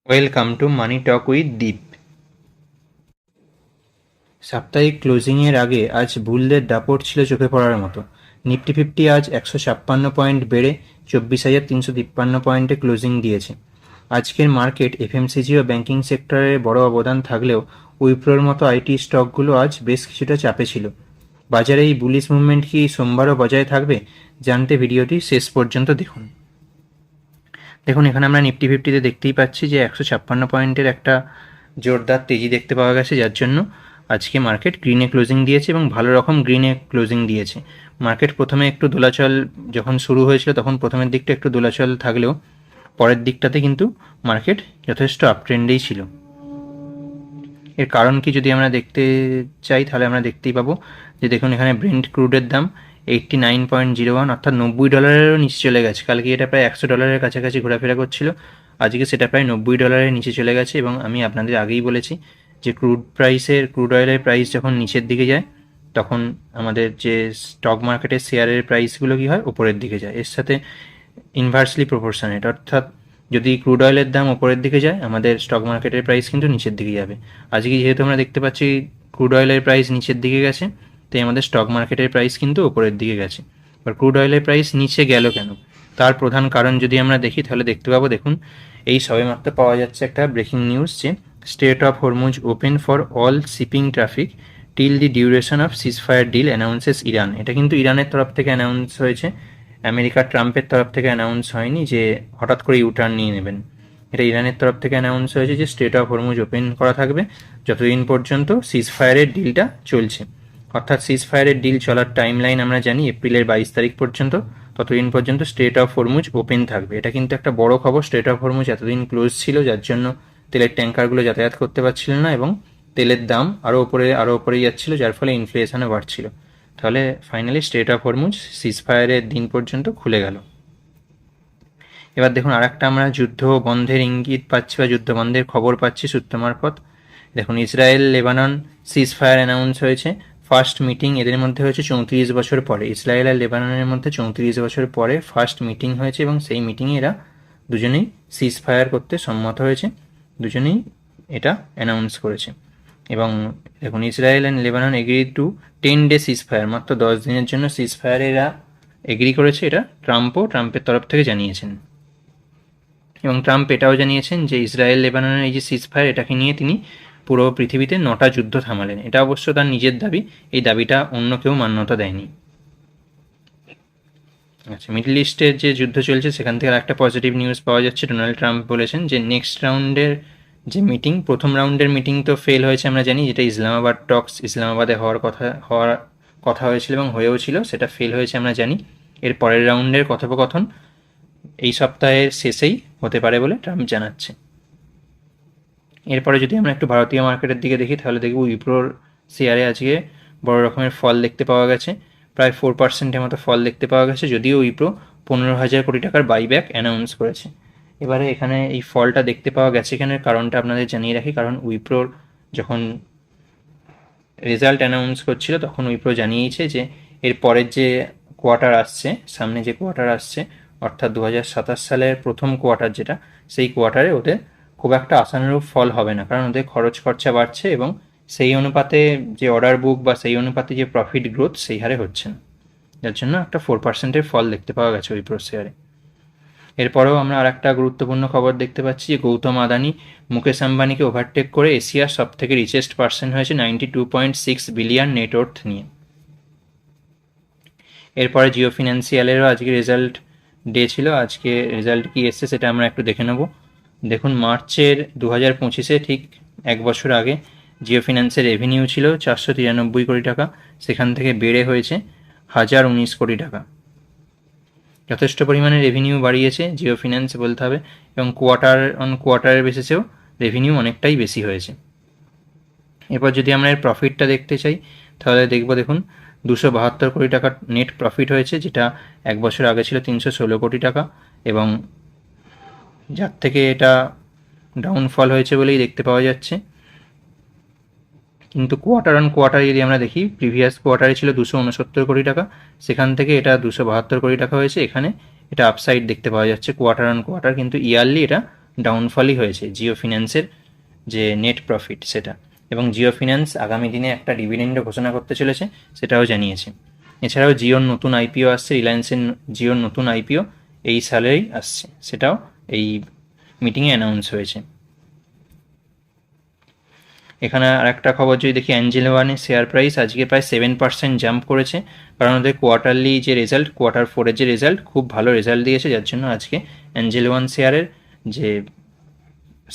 Welcome to money talk with Deep. সাপ্তাহিক ক্লোজিংয়ের আগে আজ বুলদের দাপট ছিল চোখে পড়ার মতো। নিফটি ফিফটি আজ 156 পয়েন্ট বেড়ে 24,353 পয়েন্টে ক্লোজিং দিয়েছে। আজকের মার্কেট এফএমসিজি ও ব্যাংকিং সেক্টরে বড় অবদান থাকলেও উইপ্রোর মতো আইটি স্টকগুলো আজ বেশ কিছুটা চাপে ছিল। বাজারে এই বুলিশ মুভমেন্ট কি সোমবারও বজায় থাকবে? জানতে ভিডিওটি শেষ পর্যন্ত দেখুন। দেখুন, এখানে আমরা নিফটি ফিফটিতে দেখতেই পাচ্ছি যে 156 পয়েন্টের একটা জোরদার তেজি দেখতে পাওয়া গেছে, যার জন্য আজকে মার্কেট গ্রিনে ক্লোজিং দিয়েছে এবং ভালো রকম গ্রিনে ক্লোজিং দিয়েছে। মার্কেট প্রথমে একটু দোলাচল যখন শুরু হয়েছিল তখন প্রথমের দিকটা একটু দোলাচল থাকলেও পরের দিকটাতে কিন্তু মার্কেট যথেষ্ট আপ ট্রেন্ডেই ছিল। এর কারণ কি যদি আমরা দেখতে চাই তাহলে আমরা দেখতেই পাবো যে দেখুন, এখানে ব্রেন্ট ক্রুডের দাম 89.01 অর্থাৎ $90 নিচে চলে গেছে। কালকে এটা প্রায় $100 কাছাকাছি ঘোরাফেরা করছিল, আজকে সেটা প্রায় $90 নিচে চলে গেছে। এবং আমি আপনাদের আগেই বলেছি যে ক্রুড অয়েলের প্রাইস যখন নিচের দিকে যায় তখন আমাদের যে স্টক মার্কেটের শেয়ারের প্রাইসগুলো কী হয়, ওপরের দিকে যায়। এর সাথে ইনভার্সলি প্রপোর্শনেট, অর্থাৎ যদি ক্রুড অয়েলের দাম ওপরের দিকে যায় আমাদের স্টক মার্কেটের প্রাইস কিন্তু নিচের দিকে যাবে। আজকে যেহেতু আমরা দেখতে পাচ্ছি ক্রুড অয়েলের প্রাইস নিচের দিকে গেছে, তাই আমাদের স্টক মার্কেটের প্রাইস কিন্তু ওপরের দিকে গেছে। এবার ক্রুড অয়েলের প্রাইস নিচে গেল কেন, তার প্রধান কারণ যদি আমরা দেখি তাহলে দেখতে পাবো, দেখুন এই সবেমাত্র পাওয়া যাচ্ছে একটা ব্রেকিং নিউজ যে strait of Hormuz open for all shipping traffic till the duration of ceasefire deal announces Iran. এটা কিন্তু ইরানের তরফ থেকে অ্যানাউন্স হয়েছে, আমেরিকা ট্রাম্পের তরফ থেকে অ্যানাউন্স হয়নি যে হঠাৎ করে ইউটার্ন নিয়ে নেবেন। এটা ইরানের তরফ থেকে অ্যানাউন্স হয়েছে যে স্ট্রেট অফ হরমুজ ওপেন করা থাকবে যতদিন পর্যন্ত সিজফায়ারের ডিলটা চলছে। অর্থাৎ সিজফায়ারের ডিল চলার টাইম লাইন আমরা জানি এপ্রিলের 22 তারিখ পর্যন্ত, ততদিন পর্যন্ত স্ট্রেট অফ হরমুজ ওপেন থাকবে। এটা কিন্তু একটা বড় খবর। স্ট্রেট অফ হরমুজ এতদিন ক্লোজ ছিল, যার জন্য তেলের ট্যাঙ্কারগুলো যাতায়াত করতে পারছিল না এবং তেলের দাম আরও ওপরে যাচ্ছিল, যার ফলে ইনফ্লেশনও বাড়ছিল। তাহলে ফাইনালি স্ট্রেট অফ হরমুজ সিজফায়ারের দিন পর্যন্ত খুলে গেল। এবার দেখুন, আর একটা আমরা যুদ্ধ বন্ধের ইঙ্গিত পাচ্ছি বা যুদ্ধ বন্ধের খবর পাচ্ছি সূত্র মারফত। দেখুন, ইসরায়েল লেবানন সিজফায়ার অ্যানাউন্স হয়েছে। ফার্স্ট মিটিং এদের মধ্যে হয়েছে 34 বছর পরে। ইসরায়েল আর লেবাননের মধ্যে 34 বছর পরে ফার্স্ট মিটিং হয়েছে এবং সেই মিটিংয়ে এরা দুজনেই সিজফায়ার করতে সম্মত হয়েছে, দুজনেই এটা অ্যানাউন্স করেছে। এবং দেখুন, Israel and Lebanon agree to 10 day ceasefire, মাত্র 10 দিনের জন্য সিজফায়ার এরা এগ্রি করেছে। এটা ট্রাম্পের তরফ থেকে জানিয়েছেন। এবং ট্রাম্প এটাও জানিয়েছেন যে ইসরায়েল লেবাননের এই যে সিজফায়ার, এটাকে নিয়ে তিনি পুরো পৃথিবীতে 9টা যুদ্ধ থামালেন। এটা অবশ্য তার নিজের দাবি, এই দাবিটা অন্য কেউ মান্যতা দেয়নি। আচ্ছা, মিডল ইস্টের যে যুদ্ধ চলছে সেখান থেকে একটা পজিটিভ নিউজ পাওয়া যাচ্ছে। ডোনাল্ড ট্রাম্প বলেছেন যে নেক্সট রাউন্ডের যে মিটিং, প্রথম রাউন্ডের মিটিং তো ফেল হয়েছে আমরা জানি, যেটা ইসলামাবাদে হওয়ার কথা হয়েছিল এবং হয়েও ছিল, সেটা ফেল হয়েছে আমরা জানি। এর পরের রাউন্ডের কথোপকথন এই সপ্তাহের শেষেই হতে পারে বলে ট্রাম্প জানাচ্ছে। এরপরে যদি আমরা একটু ভারতীয় মার্কেটের দিকে দেখি তাহলে দেখব উইপ্রোর শেয়ারে আজকে বড় রকমের ফল দেখতে পাওয়া গেছে, প্রায় 4%-এর মতো ফল দেখতে পাওয়া গেছে, যদিও উইপ্রো 15,000 কোটি টাকার বাইব্যাক অ্যানাউন্স করেছে। এবারে এখানে এই ফলটা দেখতে পাওয়া গেছে, এখানের কারণটা আপনাদের জানিয়ে রাখি। কারণ উইপ্রোর যখন রেজাল্ট অ্যানাউন্স করছিল তখন উইপ্রো জানিয়েছে যে এর পরের যে কোয়ার্টার আসছে, সামনে যে কোয়ার্টার আসছে অর্থাৎ 2027 সালের প্রথম কোয়ার্টার যেটা, সেই কোয়ার্টারে ওদের খুব একটা আশানুরূপ ফল হবে না, কারণ ওদের খরচ খরচা বাড়ছে এবং সেই অনুপাতে যে অর্ডার বুক বা সেই অনুপাতে যে প্রফিট গ্রোথ সেই হারে হচ্ছে না, যার জন্য একটা 4%-এর ফল দেখতে পাওয়া গেছে উইপ্রো শেয়ারে। এরপরেও আমরা আর একটা গুরুত্বপূর্ণ খবর দেখতে পাচ্ছি যে গৌতম আদানি মুকেশ আম্বানিকে ওভারটেক করে এশিয়ার সব থেকে রিচেস্ট পার্সন হয়েছে 92.6 বিলিয়ন নেটওয়ার্থ নিয়ে। এরপরে জিও ফিনান্সিয়ালেরও আজকে রেজাল্ট ডে ছিল। আজকে রেজাল্ট কি এসছে সেটা আমরা একটু দেখে নেব। দেখুন, মার্চের 2025-এ ঠিক এক বছর আগে জিও ফিনান্সের রেভিনিউ ছিল 493 কোটি টাকা, সেখান থেকে বেড়ে হয়েছে 1019 কোটি টাকা। যথেষ্ট পরিমাণে রেভিনিউ বাড়িয়েছে জিও ফিন্যান্স বলতে হবে, এবং কোয়ার্টারের বেসিসেও রেভিনিউ অনেকটাই বেশি হয়েছে। এরপর যদি আমরা এর প্রফিটটা দেখতে চাই তাহলে দেখব, দেখুন 272 কোটি টাকার নেট প্রফিট হয়েছে, যেটা এক বছর আগে ছিল 316 কোটি টাকা, এবং যার থেকে এটা ডাউনফল হয়েছে বলেই দেখতে পাওয়া যাচ্ছে। কিন্তু কোয়ার্টার অন কোয়ার্টার যদি আমরা দেখি, প্রিভিয়াস কোয়ার্টারে ছিল 269 কোটি টাকা, সেখান থেকে এটা 272 কোটি টাকা হয়েছে। এখানে এটা আপসাইড দেখতে পাওয়া যাচ্ছে কোয়ার্টার অন কোয়ার্টার, কিন্তু ইয়ারলি এটা ডাউনফলই হয়েছে জিও ফিন্যান্সের যে নেট প্রফিট সেটা, এবং জিও ফিন্যান্স আগামী দিনে একটা ডিভিডেন্ডও ঘোষণা করতে চলেছে, সেটাও জানিয়েছে। এছাড়াও জিওর নতুন আইপিও আসছে, রিলায়েন্সের জিওর নতুন আইপিও এই সালেই আসছে, সেটাও এই মিটিংয়ে অ্যানাউন্স হয়েছে। এখানে আর একটা খবর যদি দেখি, অ্যাঞ্জেল ওয়ানের শেয়ার প্রাইস আজকে প্রায় 7% জাম্প করেছে, কারণ ওদের কোয়ার্টারলি যে রেজাল্ট, Q4 যে রেজাল্ট খুব ভালো রেজাল্ট দিয়েছে, যার জন্য আজকে অ্যাঞ্জেল ওয়ান শেয়ারের যে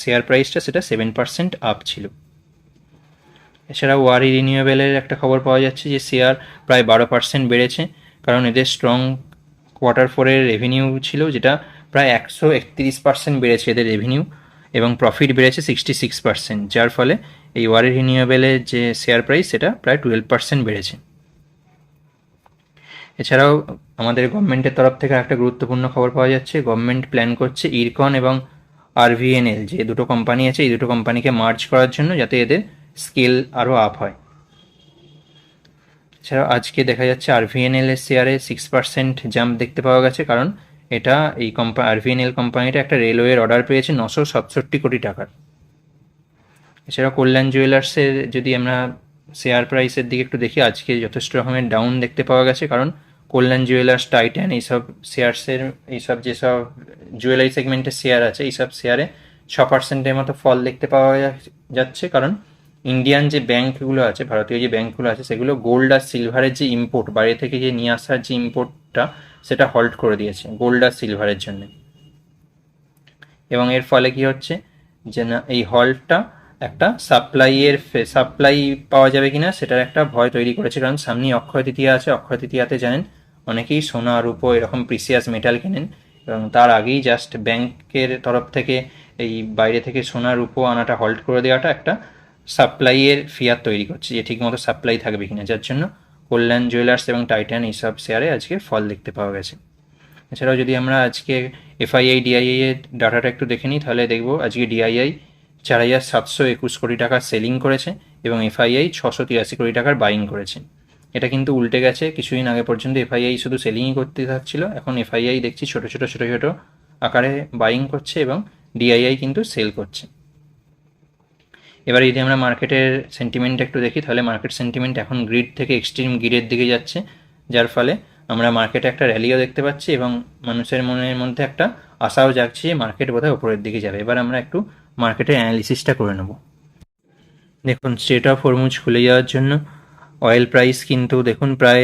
শেয়ার প্রাইসটা সেটা 7% আপ ছিল। এছাড়া ওয়ারি রিনিউয়েবলের একটা খবর পাওয়া যাচ্ছে যে শেয়ার প্রায় 12% বেড়েছে, কারণ এদের স্ট্রং Q4 রেভিনিউ ছিল, যেটা প্রায় 131% বেড়েছে এদের রেভিনিউ, এবং প্রফিট বেড়েছে 66%, যার ফলে এই ওয়ারি রিনিউয়েবলের যে শেয়ার প্রাইস সেটা প্রায় 12% বেড়েছে। এছাড়াও আমাদের গভর্নমেন্টের তরফ থেকে একটা গুরুত্বপূর্ণ খবর পাওয়া যাচ্ছে, গভর্নমেন্ট প্ল্যান করছে ইরকন এবং RVNL যে দুটো কোম্পানি আছে, এই দুটো কোম্পানিকে মার্জ করার জন্য, যাতে এদের স্কেল আরও আপ হয়। এছাড়াও আজকে দেখা যাচ্ছে RVNL এর শেয়ারে 6% জাম্প দেখতে পাওয়া গেছে, কারণ এটা এই RVNL কোম্পানিটা একটা রেলওয়ের অর্ডার পেয়েছে 967 কোটি টাকার। এছাড়া কল্যাণ জুয়েলার্সের যদি আমরা শেয়ার প্রাইসের দিকে একটু দেখি, আজকে যথেষ্ট রকমের ডাউন দেখতে পাওয়া গেছে, কারণ কল্যাণ জুয়েলার্স, টাইটান, এইসব শেয়ার্সের, এইসব যেসব জুয়েলারি সেগমেন্টের শেয়ার আছে, এইসব শেয়ারে 6%-এর মতো ফল দেখতে পাওয়া যাচ্ছে, কারণ ইন্ডিয়ান যে ব্যাঙ্কগুলো আছে, ভারতীয় যে ব্যাঙ্কগুলো আছে, সেগুলো গোল্ড আর সিলভারের যে ইম্পোর্ট, বাইরে থেকে যে নিয়ে আসার যে ইম্পোর্টটা, সেটা হল্ট করে দিয়েছে গোল্ড আর সিলভারের জন্য। এবং এর ফলে কি হচ্ছে যে না, এই হল্টটা একটা সাপ্লাই পাওয়া যাবে কিনা সেটার একটা ভয় তৈরি করেছে, কারণ সামনেই অক্ষয় তৃতীয়া আছে। অক্ষয় তৃতীয়াতে জানেন অনেকেই সোনা, রূপো, এরকম প্রিসিয়াস মেটাল কেনেন, এবং তার আগেই জাস্ট ব্যাংকের তরফ থেকে এই বাইরে থেকে সোনা, রূপো আনাটা হল্ট করে দেওয়াটা একটা সাপ্লাইয়ের ফিয়ার তৈরি করছে, যে ঠিকমতো সাপ্লাই থাকবে কিনা, যার জন্য কল্যাণ জুয়েলার্স এবং টাইটান এইসব শেয়ারে আজকে ফল দেখতে পাওয়া গেছে। এছাড়াও যদি আমরা আজকে FII DII এর ডাটাটা একটু দেখে নিই, তাহলে দেখব আজকে DII 4,721 কোটি টাকার সেলিং করেছে, এবং FII 683 কোটি টাকার বাইং করেছে। এটা কিন্তু উল্টে গেছে, কিছুদিন আগে পর্যন্ত FII শুধু সেলিংই করতে থাকছিল, এখন FII দেখছি ছোটো ছোটো আকারে বাইং করছে, এবং DII কিন্তু সেল করছে। এবার যদি আমরা মার্কেটের সেন্টিমেন্ট একটু দেখি, তাহলে মার্কেট সেন্টিমেন্ট এখন গ্রিড থেকে এক্সট্রিম গ্রিডের দিকে যাচ্ছে, যার ফলে আমরা মার্কেটে একটা র্যালিও দেখতে পাচ্ছি, এবং মানুষের মনের মধ্যে একটা আশাও জাগছে যে মার্কেট বোধহয় ওপরের দিকে যাবে। এবার আমরা একটু মার্কেটের অ্যানালিসিসটা করে নেব। দেখুন, স্ট্রেট অফ হরমুজ খুলে যাওয়ার জন্য অয়েল প্রাইস কিন্তু দেখুন প্রায়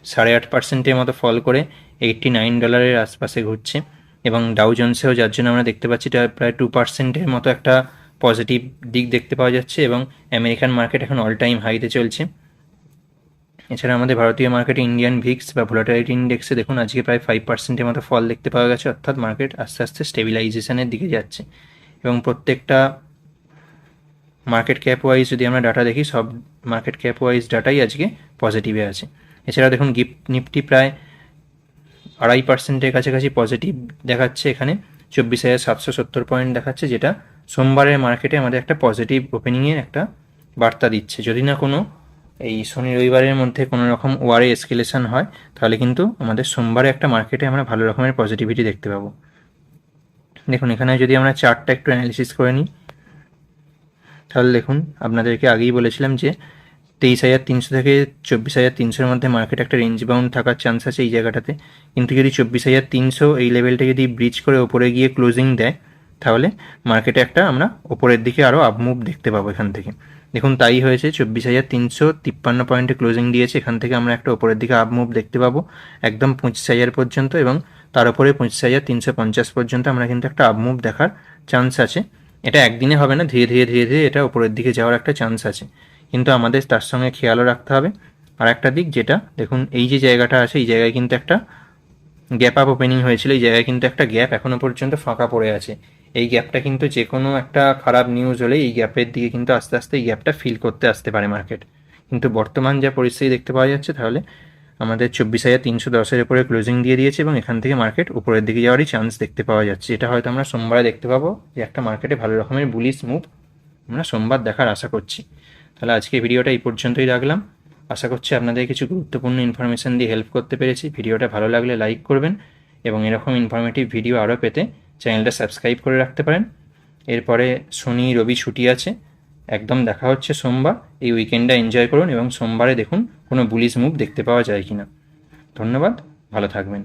8.5%-এর মতো ফল করে $89 আশপাশে ঘুরছে, এবং ডাউ জোন্সেও, যার জন্য আমরা দেখতে পাচ্ছি এটা প্রায় 2%-এর মতো একটা পজিটিভ দিক দেখতে পাওয়া যাচ্ছে, এবং আমেরিকান মার্কেট এখন অল টাইম হাইতে চলছে। এছাড়া আমাদের ভারতীয় মার্কেটে ইন্ডিয়ান ভিক্স বা ভোলাটাইলিটি ইন্ডেক্সে দেখুন আজকে প্রায় 5%-এর মতো ফল দেখতে পাওয়া গেছে, অর্থাৎ মার্কেট আস্তে আস্তে স্টেবিলাইজেশনের দিকে যাচ্ছে। এবং প্রত্যেকটা মার্কেট ক্যাপ ওয়াইজ যদি আমরা ডাটা দেখি, সব মার্কেট ক্যাপ ওয়াইজ ডাটাই আজকে পজিটিভে আছে। এছাড়া দেখুন নিফটি প্রায় 2.5%-এর কাছাকাছি পজিটিভ দেখাচ্ছে, এখানে 24,770 পয়েন্ট দেখাচ্ছে, যেটা সোমবারের মার্কেটে আমাদের একটা পজিটিভ ওপেনিংয়ের একটা বার্তা দিচ্ছে। যদি না কোনো এই শনি রবিবারের মধ্যে কোনো রকম ওয়ারে এসকেলেশন হয়, তাহলে কিন্তু আমাদের সোমবারে একটা মার্কেটে আমরা ভালো রকমের পজিটিভিটি দেখতে পাবো। দেখুন, এখানে যদি আমরা চার্টটা একটু অ্যানালিসিস করে নিই, তাহলে দেখুন আপনাদেরকে আগেই বলেছিলাম যে 23,300 থেকে 24,300-এর মধ্যে মার্কেট একটা রেঞ্জ বাউন্ড থাকার চান্স আছে এই জায়গাটাতে, কিন্তু যদি 24,300 এই লেভেলটা যদি ব্রিজ করে ওপরে গিয়ে ক্লোজিং দেয়, তাহলে মার্কেটে একটা আমরা ওপরের দিকে আরও আপমুভ দেখতে পাবো এখান থেকে। দেখুন তাই হয়েছে, 24,353 পয়েন্টে ক্লোজিং দিয়েছে, এখান থেকে আমরা একটা ওপরের দিকে আপমুভ দেখতে পাবো একদম 25,000 পর্যন্ত, এবং তার উপরে 25,350 পর্যন্ত আমরা কিন্তু একটা আপমুভ দেখার চান্স আছে। এটা একদিনে হবে না, ধীরে ধীরে এটা ওপরের দিকে যাওয়ার একটা চান্স আছে, কিন্তু আমাদের তার সঙ্গে খেয়ালও রাখতে হবে আর একটা দিক, যেটা দেখুন এই যে জায়গাটা আছে, এই জায়গায় কিন্তু একটা গ্যাপ আপ ওপেনিং হয়েছিল, এই জায়গায় কিন্তু একটা গ্যাপ এখনও পর্যন্ত ফাঁকা পড়ে আছে। এই গ্যাপটা কিন্তু যে কোনো একটা খারাপ নিউজ হলে এই গ্যাপের দিকে কিন্তু আস্তে আস্তে এই গ্যাপটা ফিল করতে আসতে পারে মার্কেট, কিন্তু বর্তমান যা পরিস্থিতি দেখতে পাওয়া যাচ্ছে, তাহলে আমাদের 24,310-এর উপরে ক্লোজিং দিয়ে দিয়েছে, এবং এখান থেকে মার্কেট উপরের দিকে যাওয়ারই চান্স দেখতে পাওয়া যাচ্ছে। এটা হয়তো আমরা সোমবারে দেখতে পাবো যে একটা মার্কেটে ভালো রকমের বুলিশ মুভ আমরা সোমবার দেখার আশা করছি। তাহলে আজকে ভিডিওটা এই পর্যন্তই রাখলাম। আশা করছি আপনাদের কিছু গুরুত্বপূর্ণ ইনফরমেশান দিয়ে হেল্প করতে পেরেছি। ভিডিওটা ভালো লাগলে লাইক করবেন, এবং এরকম ইনফরমেটিভ ভিডিও আরও পেতে চ্যানেলটা সাবস্ক্রাইব করে রাখতে পারেন। এরপরে শনি রবি ছুটি আছে, একদম দেখা হচ্ছে সোমবার। এই উইকেন্ডটা এনজয় করুন এবং সোমবারে দেখুন কোনো বুলিশ মুভ দেখতে পাওয়া যায় কিনা। ধন্যবাদ, ভালো থাকবেন।